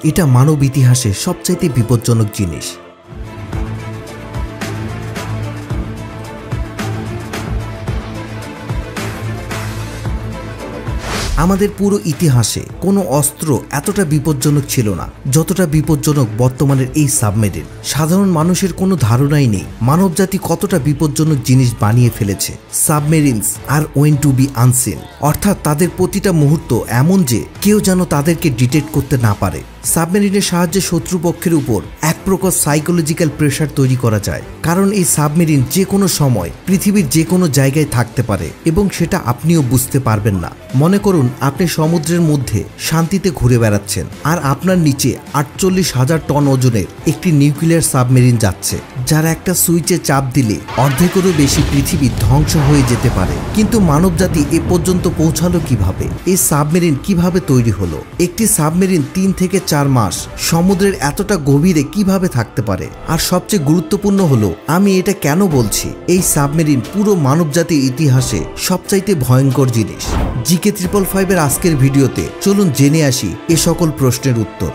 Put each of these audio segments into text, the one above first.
এটা মানব ইতিহাসে সবচাইতে বিপজ্জনক জিনিস। আমাদের পুরো ইতিহাসে কোনো অস্ত্র এতটা বিপজ্জনক ছিল না যতটা বিপজ্জনক বর্তমানের এই সাবমেরিন। সাধারণ মানুষের কোনো ধারণাই নেই মানবজাতি কতটা বিপজ্জনক জিনিস বানিয়ে ফেলেছে। সাবমেরিনস আর ওয়েন টু বি আনসিন, অর্থাৎ তাদের প্রতিটা মুহূর্ত এমন যে কেউ যেন তাদেরকে ডিটেক্ট করতে না পারে। সাবমেরিনের সাহায্যে শত্রুপক্ষের উপর এক প্রকার সাইকোলজিক্যাল প্রেশার তৈরি করা যায়, কারণ এই সাবমেরিন যে কোনো সময় পৃথিবীর যে কোনো জায়গায় থাকতে পারে এবং সেটা আপনিও বুঝতে পারবেন না। মনে করুন আপনি সমুদ্রের মধ্যে শান্তিতে ঘুরে বেড়াচ্ছেন আর আপনার নিচে 48,000 টন ওজনের একটি নিউক্লিয়ার সাবমেরিন যাচ্ছে, যার একটা সুইচে চাপ দিলে অর্ধেকেরও বেশি পৃথিবী ধ্বংস হয়ে যেতে পারে। কিন্তু মানবজাতি এ পর্যন্ত পৌঁছালো কিভাবে? এই সাবমেরিন কিভাবে তৈরি হলো? একটি সাবমেরিন 3 থেকে 4 মাস সমুদ্রের এতটা গভীরে কিভাবে থাকতে পারে? আর সবচেয়ে গুরুত্বপূর্ণ হলো, আমি এটা কেন বলছি, এই সাবমেরিন পুরো মানবজাতির ইতিহাসে সবচাইতে ভয়ঙ্কর জিনিস। জিকে 555 এর আজকের ভিডিওতে চলুন জেনে আসি এ সকল প্রশ্নের উত্তর।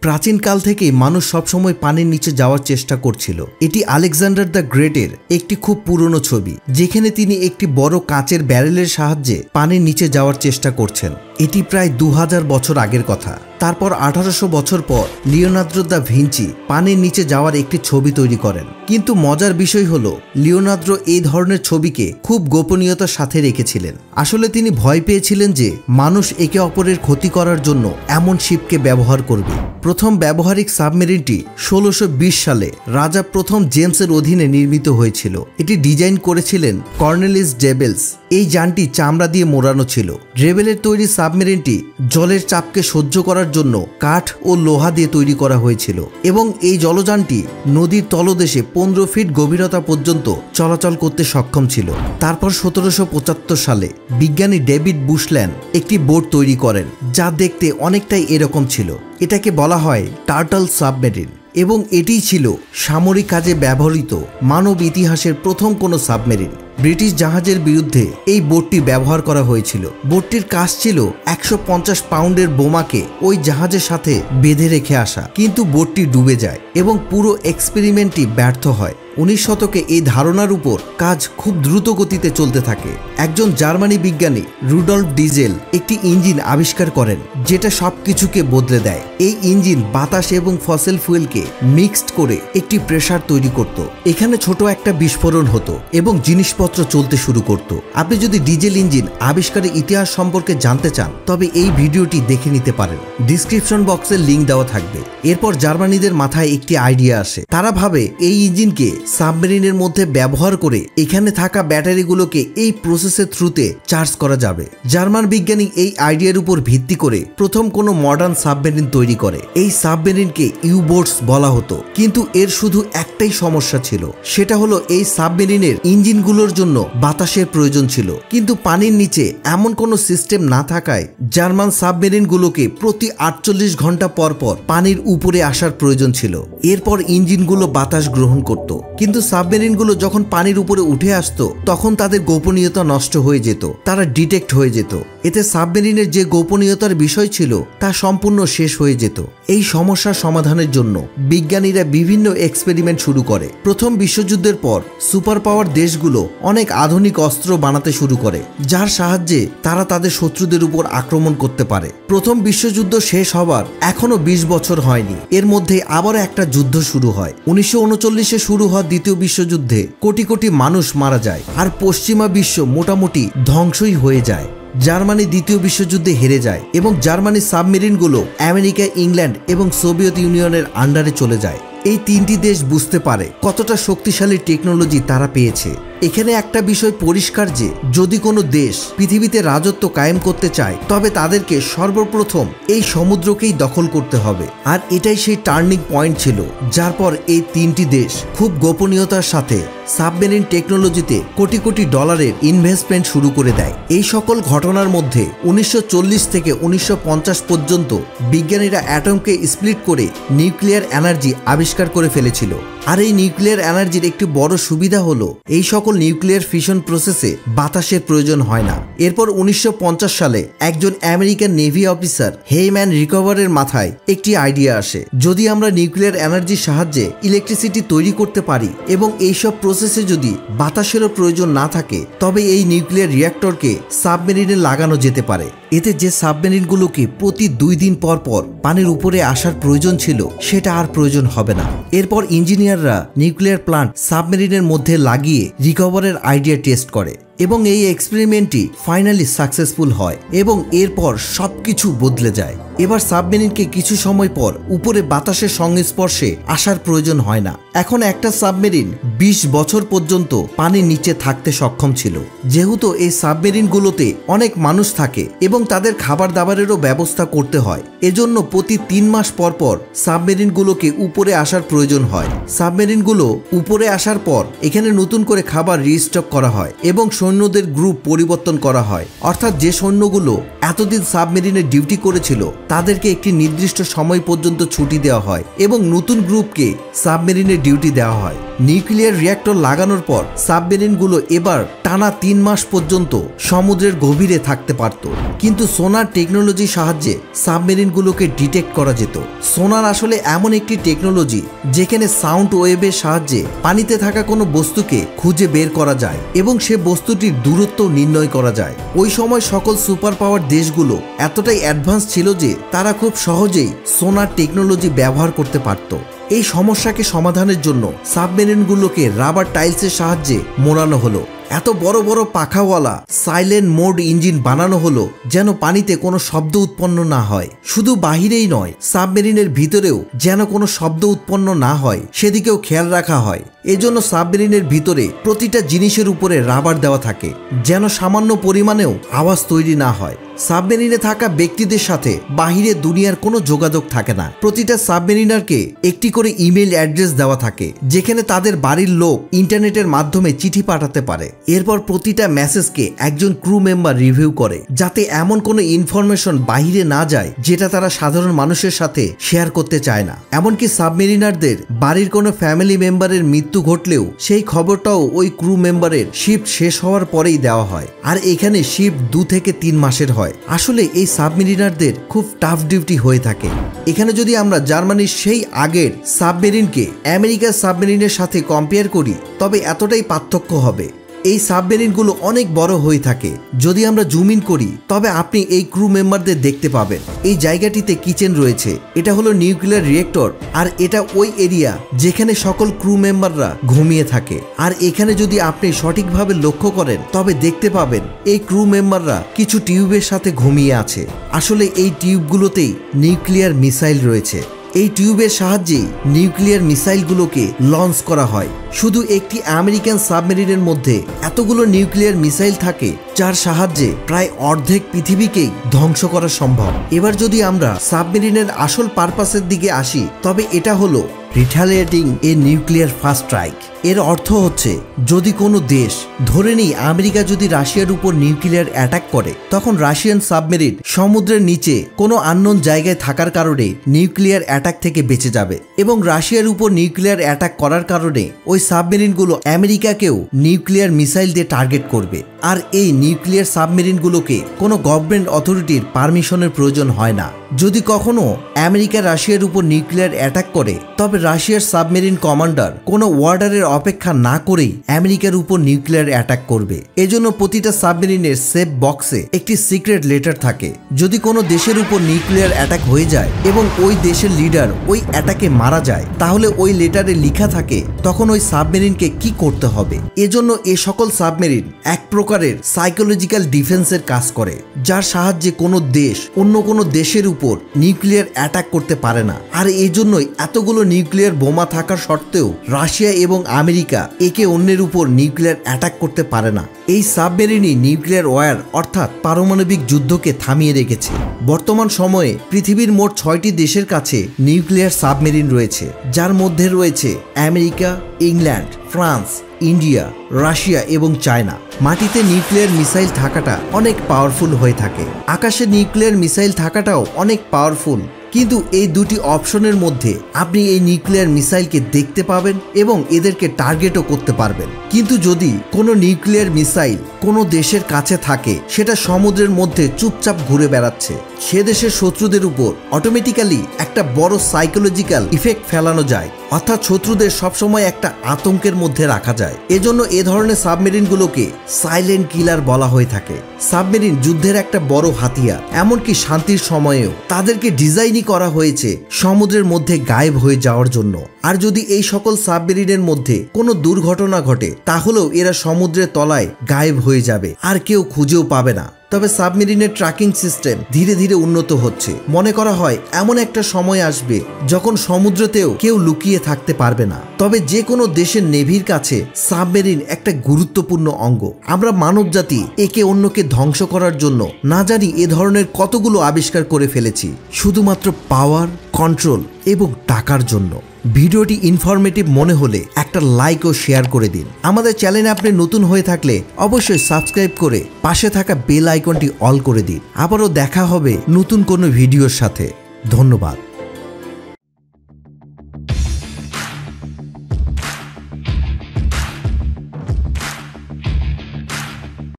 প্রাচীনকাল থেকেই মানুষ সবসময় পানির নিচে যাওয়ার চেষ্টা করছিল। এটি আলেকজান্ডার দ্য গ্রেটের একটি খুব পুরনো ছবি, যেখানে তিনি একটি বড় কাঁচের ব্যারেলের সাহায্যে পানির নিচে যাওয়ার চেষ্টা করছেন। এটি প্রায় 2000 বছর আগের কথা। তারপর 1800 বছর পর লিওনার্দো দা ভিঞ্চি পানির নিচে যাওয়ার একটি ছবি তৈরি করেন। কিন্তু মজার বিষয় হলো, লিওনার্দো এই ধরনের ছবিকে খুব গোপনীয়তার সাথে রেখেছিলেন। আসলে তিনি ভয় পেয়েছিলেন যে মানুষ একে অপরের ক্ষতি করার জন্য এমন শিপকে ব্যবহার করবে। প্রথম ব্যবহারিক সাবমেরিনটি 1620 সালে রাজা প্রথম জেমসের অধীনে নির্মিত হয়েছিল। এটি ডিজাইন করেছিলেন কর্নেলিস ড্রেবেলস। এই যানটি চামড়া দিয়ে মোড়ানো ছিল। ড্রেবেলের তৈরি সাবমেরিনটি জলের চাপকে সহ্য করার জন্য কাঠ ও লোহা দিয়ে তৈরি করা হয়েছিল এবং এই জলযানটি নদীর তলদেশে 15 ফিট গভীরতা পর্যন্ত চলাচল করতে সক্ষম ছিল। তারপর 1775 সালে বিজ্ঞানী ডেভিড বুশল্যান্ড একটি বোট তৈরি করেন, যা দেখতে অনেকটাই এরকম ছিল। এটাকে বলা হয় টার্টল সাবমেরিন এবং এটিই ছিল সামরিক কাজে ব্যবহৃত মানব ইতিহাসের প্রথম কোনো সাবমেরিন। ব্রিটিশ জাহাজের বিরুদ্ধে এই বোটটি ব্যবহার করা হয়েছিল। বোটটির কাজ ছিল 150 পাউন্ডের বোমাকে ওই জাহাজের সাথে বেঁধে রেখে আসা, কিন্তু বোটটি ডুবে যায় এবং পুরো এক্সপেরিমেন্টটি ব্যর্থ হয়। 19 শতকে এই ধারণার উপর কাজ খুব দ্রুত গতিতে চলতে থাকে। একজন জার্মানি বিজ্ঞানী রুডল্ফ ডিজেল একটি ইঞ্জিন আবিষ্কার করেন, যেটা সবকিছুকে বদলে দেয়। এই ইঞ্জিন বাতাস এবং ফসিল ফুয়েলকে মিক্সড করে একটি প্রেসার তৈরি করত। এখানে ছোট একটা বিস্ফোরণ হতো এবং জিনিসপত্র চলতে শুরু করত। আপনি যদি ডিজেল ইঞ্জিন আবিষ্কারের ইতিহাস সম্পর্কে জানতে চান, তবে এই ভিডিওটি দেখে নিতে পারেন। ডিসক্রিপশন বক্সে লিঙ্ক দেওয়া থাকবে। এরপর জার্মানিদের মাথায় একটি আইডিয়া আসে। তারা ভাবে এই ইঞ্জিনকে সাবমেরিনের মধ্যে ব্যবহার করে এখানে থাকা ব্যাটারিগুলোকে এই প্রসেসের থ্রুতে চার্জ করা যাবে। জার্মান বিজ্ঞানী এই আইডিয়ার উপর ভিত্তি করে প্রথম কোনো মডার্ন সাবমেরিন তৈরি করে। এই সাবমেরিনকে ইউবোটস বলা হতো, কিন্তু এর শুধু একটাই সমস্যা ছিল, সেটা হলো এই সাবমেরিনের ইঞ্জিনগুলোর জন্য বাতাসের প্রয়োজন ছিল। কিন্তু পানির নিচে এমন কোনো সিস্টেম না থাকায় জার্মান সাবমেরিনগুলোকে প্রতি 48 ঘন্টা পর পর পানির উপরে আসার প্রয়োজন ছিল। এরপর ইঞ্জিনগুলো বাতাস গ্রহণ করত, কিন্তু সাবমেরিনগুলো যখন পানির উপরে উঠে আসতো তখন তাদের গোপনীয়তা নষ্ট হয়ে যেত, তারা ডিটেক্ট হয়ে যেত। এতে সাবমেরিনের যে গোপনীয়তার বিষয় ছিল তা সম্পূর্ণ শেষ হয়ে যেত। এই সমস্যার সমাধানের জন্য বিজ্ঞানীরা বিভিন্ন এক্সপেরিমেন্ট শুরু করে। প্রথম বিশ্বযুদ্ধের পর সুপার পাওয়ার দেশগুলো অনেক আধুনিক অস্ত্র বানাতে শুরু করে, যার সাহায্যে তারা তাদের শত্রুদের উপর আক্রমণ করতে পারে। প্রথম বিশ্বযুদ্ধ শেষ হবার এখনো 20 বছর হয়নি। এর মধ্যে আবারও একটা যুদ্ধ শুরু হয়। 1939-এ শুরু হওয়া দ্বিতীয় বিশ্বযুদ্ধে কোটি কোটি মানুষ মারা যায় আর পশ্চিমা বিশ্ব মোটামুটি ধ্বংসই হয়ে যায়। জার্মানি দ্বিতীয় বিশ্বযুদ্ধে হেরে যায় এবং জার্মানির সাবমেরিনগুলো আমেরিকা, ইংল্যান্ড এবং সোভিয়েত ইউনিয়নের আন্ডারে চলে যায়। এই তিনটি দেশ বুঝতে পারে কতটা শক্তিশালী টেকনোলজি তারা পেয়েছে। এখানে একটা বিষয় পরিষ্কার যে যদি কোনো দেশ পৃথিবীতে রাজত্ব কায়েম করতে চায়, তবে তাদেরকে সর্বপ্রথম এই সমুদ্রকেই দখল করতে হবে। আর এটাই সেই টার্নিং পয়েন্ট ছিল, যার পর এই তিনটি দেশ খুব গোপনীয়তার সাথে সাবমেরিন টেকনোলজিতে কোটি কোটি ডলারের ইনভেস্টমেন্ট শুরু করে দেয়। এই সকল ঘটনার মধ্যে 1940 থেকে 1950 পর্যন্ত বিজ্ঞানীরা অ্যাটমকে স্প্লিট করে নিউক্লিয়ার এনার্জি আবিষ্কার করে ফেলেছিল। আর এই নিউক্লিয়ার এনার্জির একটি বড় সুবিধা হলো এই সকল নিউক্লিয়ার ফিশন প্রসেসে বাতাসের প্রয়োজন হয় না। এরপর 1950 সালে একজন আমেরিকান নেভি অফিসার হেইম্যান রিকভারের মাথায় একটি আইডিয়া আসে, যদি আমরা নিউক্লিয়ার এনার্জির সাহায্যে ইলেকট্রিসিটি তৈরি করতে পারি এবং এইসব প্রসেসে যদি বাতাসেরও প্রয়োজন না থাকে, তবে এই নিউক্লিয়ার রিঅ্যাক্টরকে সাবমেরিনে লাগানো যেতে পারে। এতে যে সাবমেরিনগুলোকে প্রতি 2 দিন পর পর পানির উপরে আসার প্রয়োজন ছিল সেটা আর প্রয়োজন হবে না। এরপর ইঞ্জিনিয়াররা নিউক্লিয়ার প্লান্ট সাবমেরিনের মধ্যে লাগিয়ে রিকভারের আইডিয়া টেস্ট করে এবং এই এক্সপেরিমেন্টটি ফাইনালি সাকসেসফুল হয় এবং এরপর সবকিছু বদলে যায়। এবার সাবমেরিনকে কিছু সময় পর উপরে বাতাসের সংস্পর্শে আসার প্রয়োজন হয় না। এখন একটা সাবমেরিন 20 বছর পর্যন্ত পানির নিচে থাকতে সক্ষম ছিল। যেহেতু এই সাবমেরিনগুলোতে অনেক মানুষ থাকে এবং তাদের খাবার দাবারেরও ব্যবস্থা করতে হয়, এজন্য প্রতি 3 মাস পর পর সাবমেরিনগুলোকে উপরে আসার প্রয়োজন হয়। সাবমেরিনগুলো উপরে আসার পর এখানে নতুন করে খাবার রিস্টক করা হয় এবং সৈন্যদের গ্রুপ পরিবর্তন করা হয়। অর্থাৎ যে সৈন্যগুলো এতদিন সাবমেরিনে ডিউটি করেছিল তাদেরকে একটি নির্দিষ্ট সময় পর্যন্ত ছুটি দেওয়া হয় এবং নতুন গ্রুপকে সাবমেরিনে ডিউটি দেওয়া হয়। নিউক্লিয়ার রিঅ্যাক্টর লাগানোর পর সাবমেরিনগুলো এবার টানা 3 মাস পর্যন্ত সমুদ্রের গভীরে থাকতে পারত। কিন্তু সোনার টেকনোলজির সাহায্যে সাবমেরিনগুলোকে ডিটেক্ট করা যেত। সোনার আসলে এমন একটি টেকনোলজি যেখানে সাউন্ড ওয়েভের সাহায্যে পানিতে থাকা কোনো বস্তুকে খুঁজে বের করা যায় এবং সে বস্তুটির দূরত্ব নির্ণয় করা যায়। ওই সময় সকল সুপার পাওয়ার দেশগুলো এতটাই অ্যাডভান্স ছিল যে তারা খুব সহজেই সোনার টেকনোলজি ব্যবহার করতে পারত। এই সমস্যাকে সমাধানের জন্য সাবমেরিনগুলোকে রাবার টাইলসের সাহায্যে মোড়ানো হলো। এত বড় বড় পাখাওয়ালা সাইলেন্ট মোড ইঞ্জিন বানানো হলো যেন পানিতে কোনো শব্দ উৎপন্ন না হয়। শুধু বাহিরেই নয়, সাবমেরিনের ভিতরেও যেন কোনো শব্দ উৎপন্ন না হয় সেদিকেও খেয়াল রাখা হয়। এজন্য সাবমেরিনের ভিতরে প্রতিটা জিনিসের উপরে রাবার দেওয়া থাকে যেন সামান্য পরিমাণেও আওয়াজ তৈরি না হয়। সাবমেরিনে থাকা ব্যক্তিদের সাথে বাহিরে দুনিয়ার কোনো যোগাযোগ থাকে না। প্রতিটা সাবমেরিনারকে একটি করে ইমেল অ্যাড্রেস দেওয়া থাকে যেখানে তাদের বাড়ির লোক ইন্টারনেটের মাধ্যমে চিঠি পাঠাতে পারে। এরপর প্রতিটা মেসেজকে একজন ক্রু মেম্বার রিভিউ করে যাতে এমন কোনো ইনফরমেশন বাহিরে না যায় যেটা তারা সাধারণ মানুষের সাথে শেয়ার করতে চায় না। এমনকি সাবমেরিনারদের বাড়ির কোনো ফ্যামিলি মেম্বারের মৃত্যু ঘটলেও সেই খবরটাও ওই ক্রু মেম্বারের শিফট শেষ হওয়ার পরেই দেওয়া হয়। আর এখানে শিফট 2 থেকে 3 মাসের হয়। আসলে এই সাবমেরিনারদের খুব টাফ ডিউটি হয়ে থাকে। এখানে যদি আমরা জার্মানির সেই আগের সাবমেরিনকে আমেরিকার সাবমেরিনের সাথে কম্পেয়ার করি তবে এতটাই পার্থক্য হবে। এই সাবমেরিনগুলো অনেক বড় হয়ে থাকে। যদি আমরা জুম ইন করি তবে আপনি এই ক্রু মেম্বারদের দেখতে পাবেন। এই জায়গাটিতে কিচেন রয়েছে, এটা হলো নিউক্লিয়ার রিঅ্যাক্টর আর এটা ওই এরিয়া যেখানে সকল ক্রু মেম্বাররা ঘুমিয়ে থাকে। আর এখানে যদি আপনি সঠিকভাবে লক্ষ্য করেন তবে দেখতে পাবেন এই ক্রু মেম্বাররা কিছু টিউবের সাথে ঘুমিয়ে আছে। আসলে এই টিউবগুলোতেই নিউক্লিয়ার মিসাইল রয়েছে। এই টিউবের সাহায্যে নিউক্লিয়ার মিসাইলগুলোকে লঞ্চ করা হয়। শুধু একটি আমেরিকান সাবমেরিনের মধ্যে এতগুলো নিউক্লিয়ার মিসাইল থাকে যার সাহায্যে প্রায় অর্ধেক পৃথিবীকেই ধ্বংস করা সম্ভব। এবার যদি আমরা সাবমেরিনের আসল পারপাসের দিকে আসি তবে এটা হলো রিটালিয়েটিং এ নিউক্লিয়ার ফার্স্ট স্ট্রাইক। এর অর্থ হচ্ছে যদি কোনো দেশ, ধরে নিই আমেরিকা যদি রাশিয়ার উপর নিউক্লিয়ার অ্যাটাক করে, তখন রাশিয়ান সাবমেরিন সমুদ্রের নিচে কোনো আননোন জায়গায় থাকার কারণে নিউক্লিয়ার অ্যাটাক থেকে বেঁচে যাবে এবং রাশিয়ার উপর নিউক্লিয়ার অ্যাটাক করার কারণে ওই সাবমেরিনগুলো আমেরিকাকেও নিউক্লিয়ার মিসাইল দিয়ে টার্গেট করবে। আর এই নিউক্লিয়ার সাবমেরিনগুলোকে কোনো গভর্নমেন্ট অথরিটির পারমিশনের প্রয়োজন হয় না। যদি কখনো আমেরিকা রাশিয়ার উপর নিউক্লিয়ার অ্যাটাক করে তবে রাশিয়ার সাবমেরিন কমান্ডার কোনো ওয়ার্ডারের অপেক্ষা না করেই আমেরিকার উপর নিউক্লিয়ার অ্যাটাক করবে। এজন্য প্রতিটা সাবমেরিনের সেফ বক্সে একটি সিক্রেট লেটার থাকে। যদি কোনো দেশের উপর নিউক্লিয়ার অ্যাটাক হয়ে যায় এবং ওই দেশের লিডার ওই অ্যাটাকে মারা যায় তাহলে ওই লেটারে লেখা থাকে তখন ওই সাবমেরিনকে কি করতে হবে। এজন্য এ সকল সাবমেরিন এক প্রকারের সাইকোলজিক্যাল ডিফেন্সের কাজ করে, যার সাহায্যে কোনো দেশ অন্য কোনো দেশের উপর নিউক্লিয়ার অ্যাটাক করতে পারে না। আর এই জন্যই এতগুলো নিউক্লিয়ার বোমা থাকার সত্ত্বেও রাশিয়া এবং আমেরিকা একে অন্যের উপর নিউক্লিয়ার অ্যাটাক করতে পারে না। এই সাবমেরিনই নিউক্লিয়ার ওয়ার অর্থাৎ পারমাণবিক যুদ্ধকে থামিয়ে রেখেছে। বর্তমান সময়ে পৃথিবীর মোট 6টি দেশের কাছে নিউক্লিয়ার সাবমেরিন রয়েছে, যার মধ্যে রয়েছে America, England, France, India, Russia এবং চায়না। মাটিতে নিউক্লিয়ার মিসাইল থাকাটা অনেক পাওয়ারফুল হয়ে থাকে, আকাশে নিউক্লিয়ার মিসাইল থাকাটাও অনেক পাওয়ারফুল। কিন্তু এই দুটি অপশনের মধ্যে আপনি এই নিউক্লিয়ার মিসাইলকে দেখতে পাবেন এবং এদেরকে টার্গেটও করতে পারবেন। কিন্তু যদি কোনো নিউক্লিয়ার মিসাইল কোনো দেশের কাছে থাকে, সেটা সমুদ্রের মধ্যে চুপচাপ ঘুরে বেড়াচ্ছে, সে দেশের শত্রুদের উপর অটোমেটিক্যালি একটা বড় সাইকোলজিক্যাল ইফেক্ট ফেলানো যায়, অর্থাৎ শত্রুদের সবসময় একটা আতঙ্কের মধ্যে রাখা যায়। এজন্য এ ধরনের সাবমেরিনগুলোকে সাইলেন্ট কিলার বলা হয়ে থাকে। সাবমেরিন যুদ্ধের একটা বড় হাতিয়ার, এমনকি শান্তির সময়েও তাদেরকে ডিজাইনই করা হয়েছে সমুদ্রের মধ্যে গায়েব হয়ে যাওয়ার জন্য। আর যদি এই সকল সাবমেরিনের মধ্যে কোনো দুর্ঘটনা ঘটে, তাহলেও এরা সমুদ্রের তলায় গায়েব হয়ে যাবে আর কেউ খুঁজেও পাবে না। তবে সাবমেরিনের ট্র্যাকিং সিস্টেম ধীরে ধীরে উন্নত হচ্ছে। মনে করা হয় এমন একটা সময় আসবে যখন সমুদ্রতেও কেউ লুকিয়ে থাকতে পারবে না। তবে যে কোনো দেশের নেভির কাছে সাবমেরিন একটা গুরুত্বপূর্ণ অঙ্গ। আমরা মানবজাতি একে অন্যকে ধ্বংস করার জন্য না জানি এ ধরনের কতগুলো আবিষ্কার করে ফেলেছি, শুধুমাত্র পাওয়ার, কন্ট্রোল এবং টাকার জন্য। ভিডিওটি ইনফরমেটিভ মনে হলে একটা লাইক ও শেয়ার করে দিন। আমাদের চ্যানেলে আপনি নতুন হয়ে থাকলে অবশ্যই সাবস্ক্রাইব করে পাশে থাকা বেল আইকনটি অল করে দিন। আবারও দেখা হবে নতুন কোনো ভিডিওর সাথে। ধন্যবাদ।